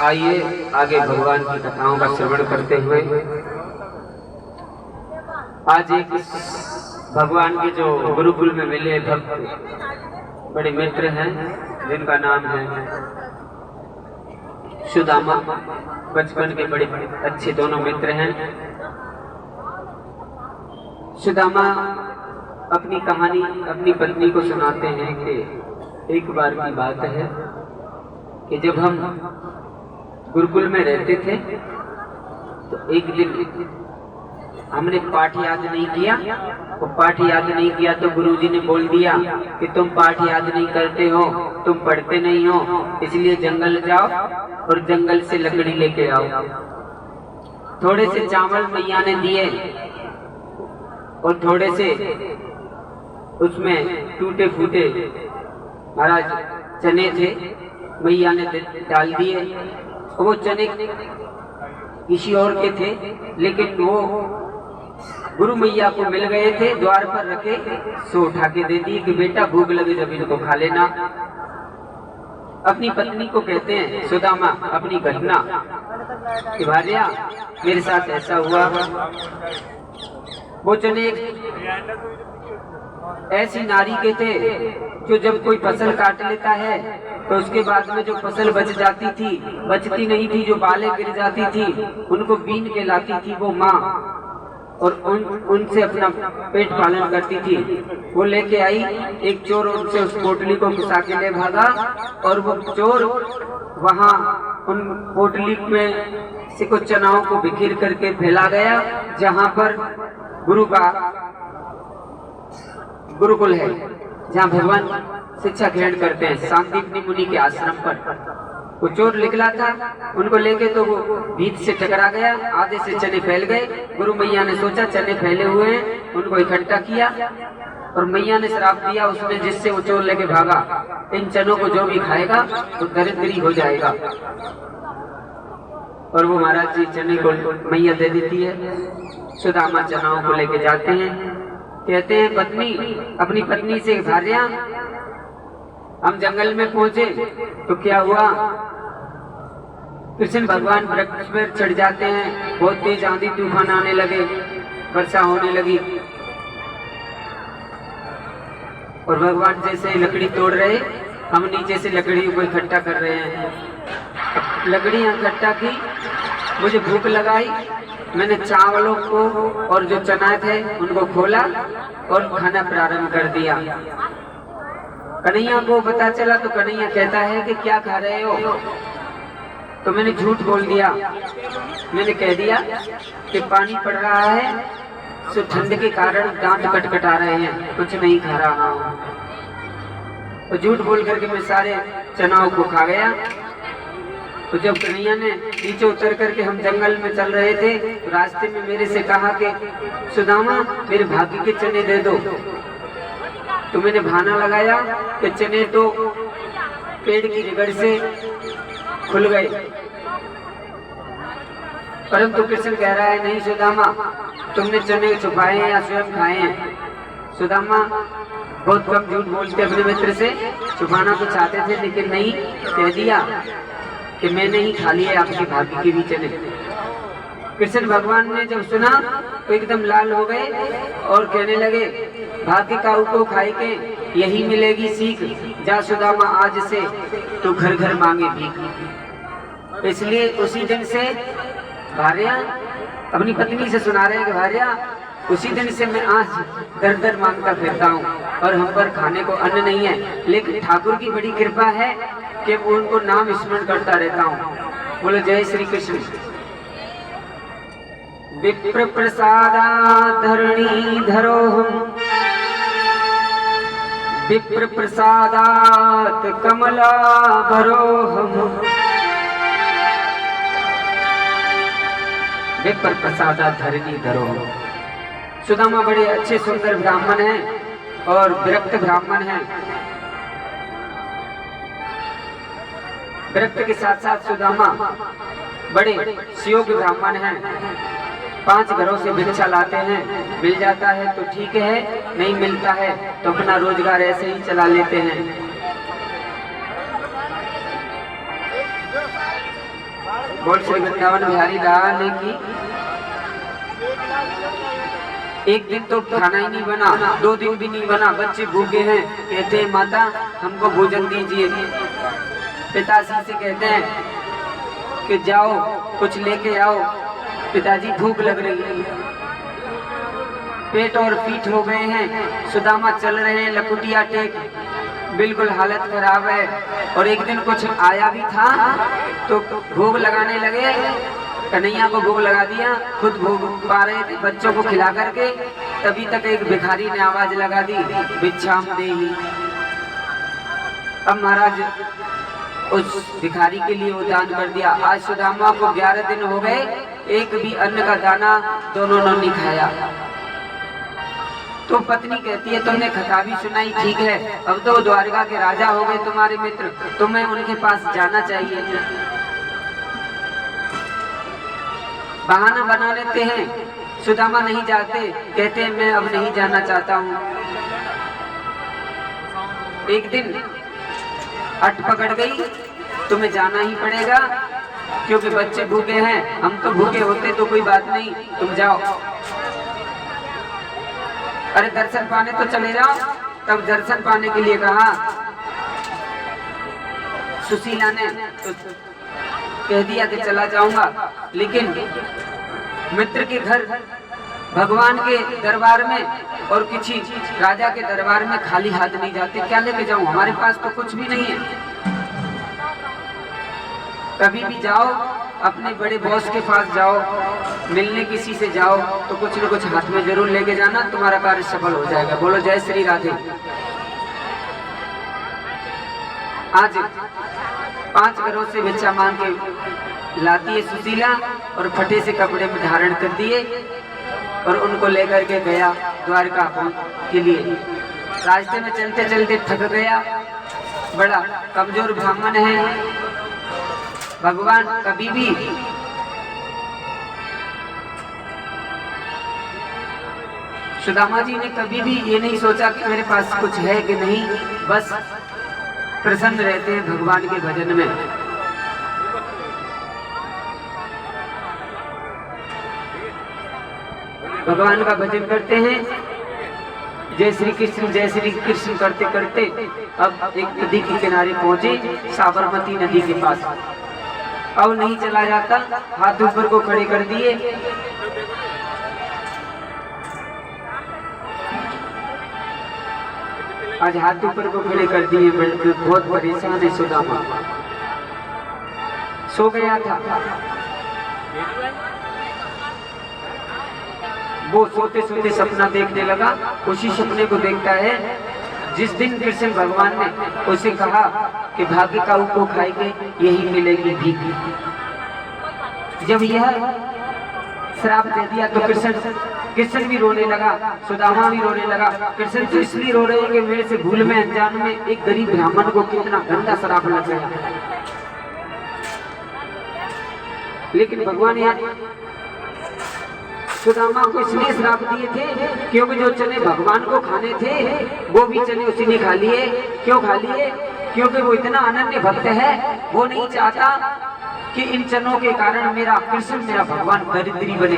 आइए आगे भगवान की कथाओं का श्रवण करते हुए आज एक भगवान के जो गुरुकुल में मिले भक्त बड़े मित्र हैं जिनका नाम है सुदामा। बचपन के बड़े अच्छे दोनों मित्र हैं। सुदामा अपनी कहानी अपनी पत्नी को सुनाते हैं कि एक बार की बात है कि जब हम गुरुकुल में रहते थे तो एक दिन हमने पाठ याद नहीं किया। तो पाठ याद नहीं किया तो गुरुजी ने बोल दिया कि तुम पाठ याद नहीं करते हो, तुम पढ़ते नहीं हो, इसलिए जंगल जाओ और जंगल से लकड़ी लेके आओ। थोड़े से चावल मैया ने दिए और थोड़े से उसमें टूटे फूटे महाराज चने थे, मैया ने डाल दिए। वो चने किसी और के थे लेकिन वो गुरु मैया को मिल गए थे, द्वार पर रखे, सो उठा के दे दिए कि बेटा भूख लगे जब इनको खा लेना। अपनी पत्नी को कहते हैं सुदामा अपनी घटना कि भार्या मेरे साथ ऐसा हुआ। वो चने ऐसी नारी के थे जो जब कोई फसल काट लेता है तो उसके बाद में जो फसल बच जाती थी, बचती नहीं थी, जो बालें गिर जाती थी, उनको बीन के लाती थी वो माँ और उनसे अपना पेट पालन करती थी। वो लेके आई, एक चोर उनसे उस पोटली को घुसा के ले भागा और वो चोर वहाँ उन पोटली में से कुछ चनाओं को बिखेर करके फैला गया जहाँ पर गुरु का गुरुकुल है, जहाँ भगवान शिक्षा ग्रहण करते हैं, सांदीपनी मुनि के आश्रम पर। वो चोर निकला था, उनको लेके तो वो भीत से टकरा गया, आधे से चने फैल गए। गुरु मैया ने सोचा चने फैले हुए हैं, उनको इकट्ठा किया और मैया ने श्राप दिया उसने जिससे वो चोर लेके भागा, इन चनों को जो भी खाएगा वो दरिद्री हो जाएगा। और वो महाराज जी चने को मैया दे देती है। सुदामा चनाओं को लेके जाते हैं, कहते हैं पत्नी अपनी पत्नी से भार्या हम जंगल में पहुंचे तो क्या हुआ, कृष्ण भगवान वृक्ष पर चढ़ जाते हैं, बहुत तेज आंधी तूफान आने लगे, वर्षा होने लगी और भगवान जैसे लकड़ी तोड़ रहे, हम नीचे से लकड़ियों को इकट्ठा कर रहे हैं। लकड़ियां इकट्ठा की, मुझे भूख लगाई, मैंने चावलों को और जो चना थे उनको खोला और खाना प्रारंभ कर दिया। कन्हैया को पता चला तो कन्हैया कहता है कि क्या खा रहे हो, तो मैंने झूठ बोल दिया। मैंने कह दिया कि पानी पड़ रहा है तो ठंड के कारण दांत कटकटा रहे हैं, कुछ नहीं खा रहा हूँ। तो झूठ बोल करके मैं सारे चनाओं को खा गया। तो जब कन्हैया ने नीचे उतर करके हम जंगल में चल रहे थे तो रास्ते में मेरे से कहा कि सुदामा मेरे भाग्य के चने दे दो। तो मैंने बहाना लगाया कि चने तो पेड़ की रिगड़ से खुल गए, परंतु कृष्ण कह रहा है नहीं सुदामा तुमने चने छुपाए हैं या स्वयं खाए हैं। सुदामा बहुत कम झूठ बोलते अपने मित्र से, छुपाना तो चाहते थे लेकिन नहीं, कह दिया कि मैंने ही खा लिए आपके भाग्य के भी चने। कृष्ण भगवान ने जब सुना तो एकदम लाल हो गए और कहने लगे भाग्य का को खाई के यही मिलेगी सीख, जा सुदामा आज से तो घर घर मांगे भीख। इसलिए उसी दिन से भार्या अपनी पत्नी से सुना रहे हैं कि भार्या उसी दिन से मैं आज दर दर मांगता फिरता हूँ और हम पर खाने को अन्न नहीं है, लेकिन ठाकुर की बड़ी कृपा है कि वो उनको नाम स्मरण करता रहता हूँ। बोलो जय श्री कृष्ण। विप्र प्रसादा धरणी धरोहम, विप्र प्रसादात कमला भरोहम, विप्र प्रसादात धरणी धरोहम। सुदामा बड़े अच्छे सुंदर ब्राह्मण हैं और विरक्त ब्राह्मण हैं। विरक्त के साथ साथ सुदामा बड़े सुयोग्य ब्राह्मण हैं। 5 घरों से भिक्षा लाते हैं, मिल जाता है तो ठीक है, नहीं मिलता है तो अपना रोजगार ऐसे ही चला लेते हैं। बोल श्री वृंदावन बिहारी लाल की। एक दिन तो खाना ही नहीं बना, 2 दिन भी नहीं बना, बच्चे भूखे हैं। कहते हैं माता हमको भोजन दीजिए। पिताजी से कहते हैं कि जाओ कुछ लेके आओ, पिताजी भूख लग रही है। पेट और पीठ हो गए हैं, सुदामा चल रहे हैं लकुटिया टेक, बिल्कुल हालत खराब है। और एक दिन कुछ आया भी था तो भोग लगाने लगे, कन्हैया को भोग लगा दिया, खुद भोग पा रहे थे बच्चों को खिला करके। तभी तक एक भिखारी ने आवाज लगा दी, भिक्षाम देहि। अब महाराज उस भिखारी के लिए वो दान कर दिया। आज सुदामा को 11 दिन हो गए, एक भी अन्न का दाना दोनों ने नहीं खाया। तो पत्नी कहती है तुमने कथा भी सुनाई, ठीक है, अब तो द्वारका के राजा हो गए तुम्हारे मित्र, तुम्हें उनके पास जाना चाहिए। बहाना बना लेते हैं, सुदामा नहीं जाते, कहते हैं मैं अब नहीं जाना चाहता हूँ। एक दिन अट पकड़ गई, तुम्हें जाना ही पड़ेगा क्योंकि बच्चे भूखे हैं, हम तो भूखे होते तो कोई बात नहीं, तुम जाओ। अरे दर्शन पाने तो चले जाओ। तब दर्शन पाने के लिए कहा, सुशीला ने तो कह दिया कि चला जाऊंगा, लेकिन मित्र के घर भगवान के दरबार में और किसी राजा के दरबार में खाली हाथ नहीं जाते, क्या लेके जाऊं, हमारे पास तो कुछ भी नहीं है। कभी भी जाओ अपने बड़े बॉस के पास जाओ, मिलने किसी से जाओ तो कुछ न कुछ हाथ में जरूर लेके जाना, तुम्हारा कार्य सफल हो जाएगा। बोलो जय श्री राधे। आज 5 घरों से भिक्षा मांग के लाती है सुशीला और फटे से कपड़े में धारण कर दिए और उनको लेकर के गया द्वारका के लिए। रास्ते में चलते चलते थक गया, बड़ा कमजोर ब्राह्मण है। भगवान कभी भी सुदामा जी ने कभी भी ये नहीं सोचा कि मेरे पास कुछ है कि नहीं, बस प्रसन्न रहते हैं भगवान के भजन में। भगवान का भजन करते हैं, जय श्री कृष्ण करते करते अब एक नदी के किनारे पहुंचे, साबरमती नदी के पास। अब नहीं चला जाता, हाथ ऊपर को खड़े कर दिए। आज हाथ ऊपर को खड़े कर दिए, बहुत परेशान है सुदामा। सो गया था वो, सोते सोते सपना देखने लगा। उसी सपने को देखता है जिस दिन कृष्ण भगवान ने उसे कहा कि भाग्य का उपो खाएंगे यही मिलेगी भीख। जब यह श्राप दे दिया तो कृष्ण भी रोने लगा, सुदामा भी रोने लगा। कृष्ण तो इसलिए रो रहे हैं कि मेरे से भूल में अनजान में एक गरीब ब्राह्मण को कितना गंदा श्राप लग गया। लेकिन भगवान यहाँ सुदामा को इसलिए श्राप दिए थे क्योंकि जो चने भगवान को खाने थे वो भी चने उसी ने खा लिए। क्यों खा लिए? क्योंकि वो इतना अनन्य भक्त है, वो नहीं चाहता कि इन चनों के कारण मेरा कृष्ण, मेरा भगवान दरिद्री बने।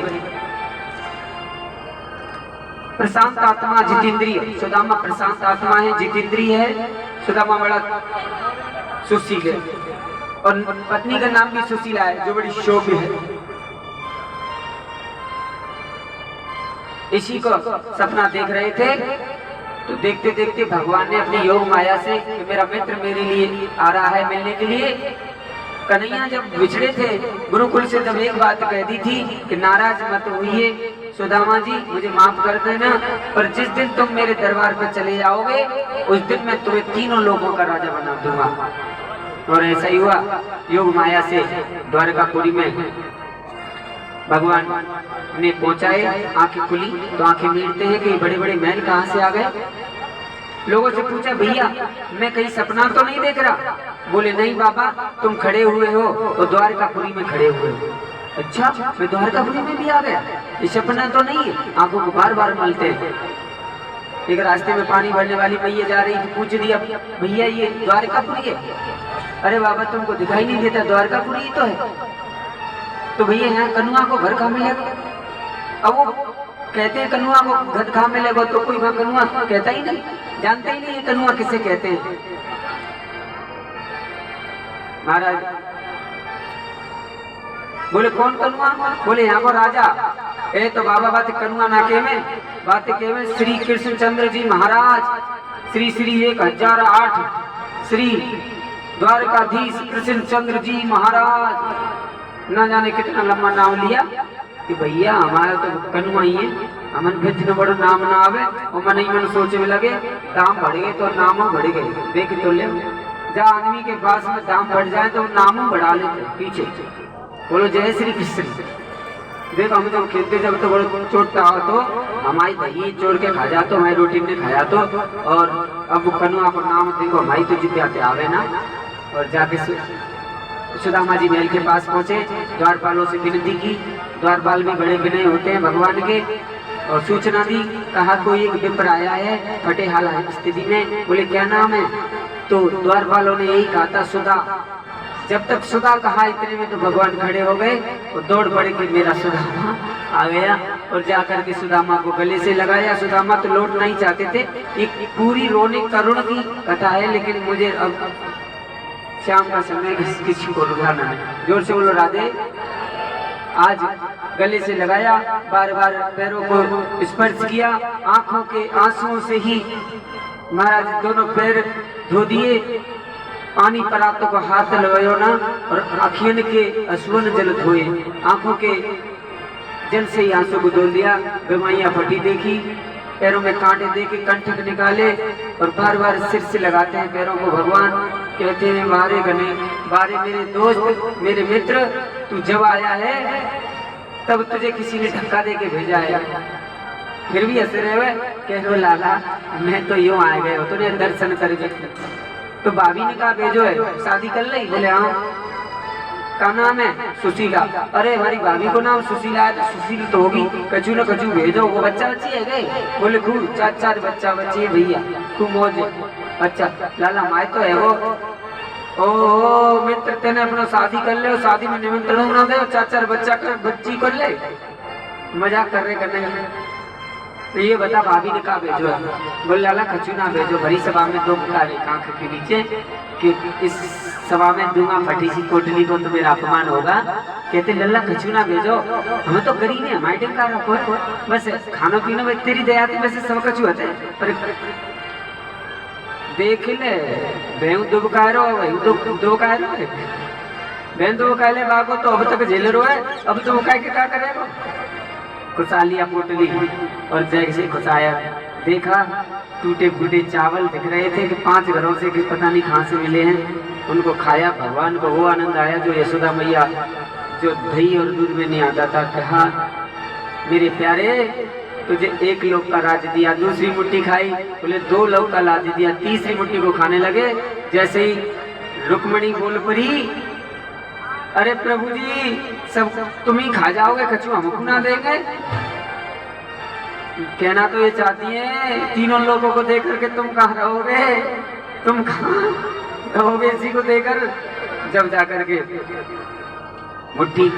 प्रशांत आत्मा जितेंद्रिय, सुदामा प्रशांत आत्मा है, जितेंद्रिय है। सुदामा बड़ा सुशील है और पत्नी का नाम भी सुशीला है जो बड़ी शोभ्य है। इसी को सपना देख रहे थे तो देखते देखते भगवान ने अपनी योग माया से कि मेरा मित्र मेरे लिए आ रहा है मिलने के लिए। कन्हैया जब बिछड़े थे गुरुकुल से तब एक बात कह दी थी कि नाराज मत होइए सुदामा जी, मुझे माफ कर देना, पर जिस दिन तुम मेरे दरबार पर चले जाओगे उस दिन मैं तुम्हें तीनों लोगों का राजा बना दूंगा। और ऐसा ही हुआ। योग माया से द्वारकापुरी में भगवान ने पहुंचाए, आंखें खुली तो आंखें मीटते हैं कि बड़े बड़े महल कहाँ से आ गए। लोगों से पूछा भैया मैं कहीं सपना तो नहीं देख रहा? बोले नहीं बाबा, तुम खड़े हुए हो और द्वारकापुरी में खड़े हुए हो। अच्छा, मैं द्वारकापुरी में भी आ गया, ये सपना तो नहीं है। आंखों को बार बार मलते हैं। एक रास्ते में पानी भरने वाली मैया जा रही थी, पूछ दिया भैया ये द्वारकापुरी है? अरे बाबा तुमको दिखाई नहीं देता, द्वारकापुरी ही तो है। तो भैया यहाँ कनुआ को घर कहाँ मिलेगा? अब वो कहते हैं कनुआ को घर कहाँ मिलेगा, तो कोई वहाँ कनुआ कहता ही नहीं, जानते ही नहीं ये कनुआ किसे कहते हैं। महाराज बोले कौन कनुआ? बोले यहाँ को राजा। तो बाबा बात कनुआ ना के में बात के में श्री कृष्णचंद्र जी महाराज, श्री श्री 1008 श्री द्वारकाधीश कृष्णचंद्र जी महाराज। न जाने कितना लंबा नाम लिया कि भैया हमारा तो कनुआ ही है, हमन फिर जितना बड़ा नाम ना आवे और मन ही मन सोचे में लगे दाम बढ़ गए तो नाम बढ़ गए। देख तो ले जहाँ आदमी के पास में दाम बढ़ जाए तो नाम बढ़ा लेते पीछे। बोलो जय श्री कृष्ण। देखो हम जब खेलते जब तो बड़ा चोटता हो तो हमारी दही चोर के खा जातो, हमारी रोटी ने खाया तो, और अब कनुआ को नाम देखो हमारी तो जिद्याते आवे ना। और जाके सुदामा जी महल के पास पहुंचे, द्वारपालों से विनती की। द्वारपाल भी बड़े विनय होते हैं भगवान के, और सूचना दी। कहा कोई एक विप्र आया है फटे हाल स्थिति में। बोले क्या नाम है? तो द्वारपालों ने यही कहा था सुधा। जब तक सुधा कहा इतने में तो भगवान खड़े हो गए और दौड़ पड़े कि मेरा सुदामा आ गया, और जाकर के सुदामा को गले से लगाया। सुदामा तो लौटना ही चाहते थे। एक पूरी रोने करुण की कथा है, लेकिन मुझे अब शाम का समय किसी को रुलाना है। जोर से बोलो राधे। आज गले से लगाया, बार बार पैरों को स्पर्श किया, आंखों के आंसुओं से ही महाराज दोनों पैर धो दिए। पानी परातों को हाथ लगायो ना, और आँखियन के अश्वन जल धोए। आंखों के जल से ही आंसू को धो लिया। बेमाइयाँ फटी देखी, पैरों में कांटे देके कंठक निकाले, और बार बार सिर से लगाते हैं पैरों को भगवान। कहते हैं बारे गने बारे मेरे दोस्त मेरे मित्र, तू जब आया है तब तुझे किसी ने धक्का दे के भेजा है, फिर भी हंस रहे हुए कह रहे लाला मैं तो यूं आ गए हो, तूने दर्शन कर गए। तो भाभी ने कहा भेजो है, शादी कर ली? बोले हाँ। का नाम है? सुशीला। अरे हमारी भाभी को नाम सुशीला है तो सुशील तो होगी, कचू न कचू भेजो। वो बच्चा बच्ची है गए? बोले खूब 4 बच्चा बच्ची है भैया, खूब मौज है। अच्छा लाला माए तो है वो। ओ मित्र तेने अपना शादी कर ले, शादी में निमंत्रण ना दे, 4 बच्चा कर बच्ची कर ले, मजाक कर रहे करने में। तो ये बता भाभी ने कहा भेजो है? बोले लाला कचू ना भेजो, भरी सभा में 2 मुकारे आंख के नीचे कि इस सभा में दूंगा फटी सी कोटली को तो मेरा अपमान होगा। कहते लल्ला कचू ना भेजो, हमें तो गरीब है, हमारे का रखो बस खाना पीना में तेरी दया थी, वैसे सब कचू होते पर देख ले बेहू दुब कह रहा भाई दो कह रहा है बहन तो कह ले बागो तो अब तक झेल रहा है, अब तो वो कह के क्या करेगा? खुशा लिया पोटली और जैसे खुशाया, देखा टूटे फूटे चावल दिख रहे थे कि 5 घरों से कि पता नहीं कहाँ से मिले हैं। उनको खाया, भगवान को वो आनंद आया जो यशोदा मैया जो दही और दूध में नहीं आता था। कहा मेरे प्यारे तुझे 1 लोक का राज दिया, दूसरी मुट्ठी खाई, बोले 2 लोक का राज दिया, तीसरी मुट्ठी को खाने लगे। जैसे ही रुक्मणी बोल पड़ी अरे प्रभु जी सब तुम ही खा जाओगे, कछुआ हमको ना देंगे? कहना तो ये चाहती है 3 लोगों को देकर के तुम कहाँ रहोगे, तुम कहाँ रहोगे इसी को देकर। जब जाकर के मुट्ठी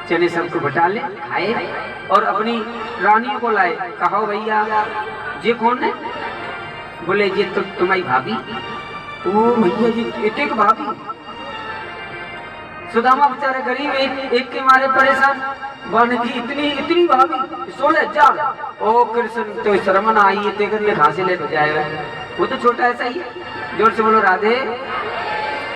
चने सबको बटा ले खाए और अपनी रानियों को लाए। कहो भैया ये कौन है? बोले ये तो तुम्हारी भाभी। ओ भैया ये एक भाभी। सुदामा बेचारे गरीब एक के मारे परेशान, बन की इतनी भाभी 16,000। ओ कृष्ण तो शर्मन आई है तेकर में घासे ले तो जाएगा, वो तो छोटा ऐसा ही है। जोर से बोलो राधे।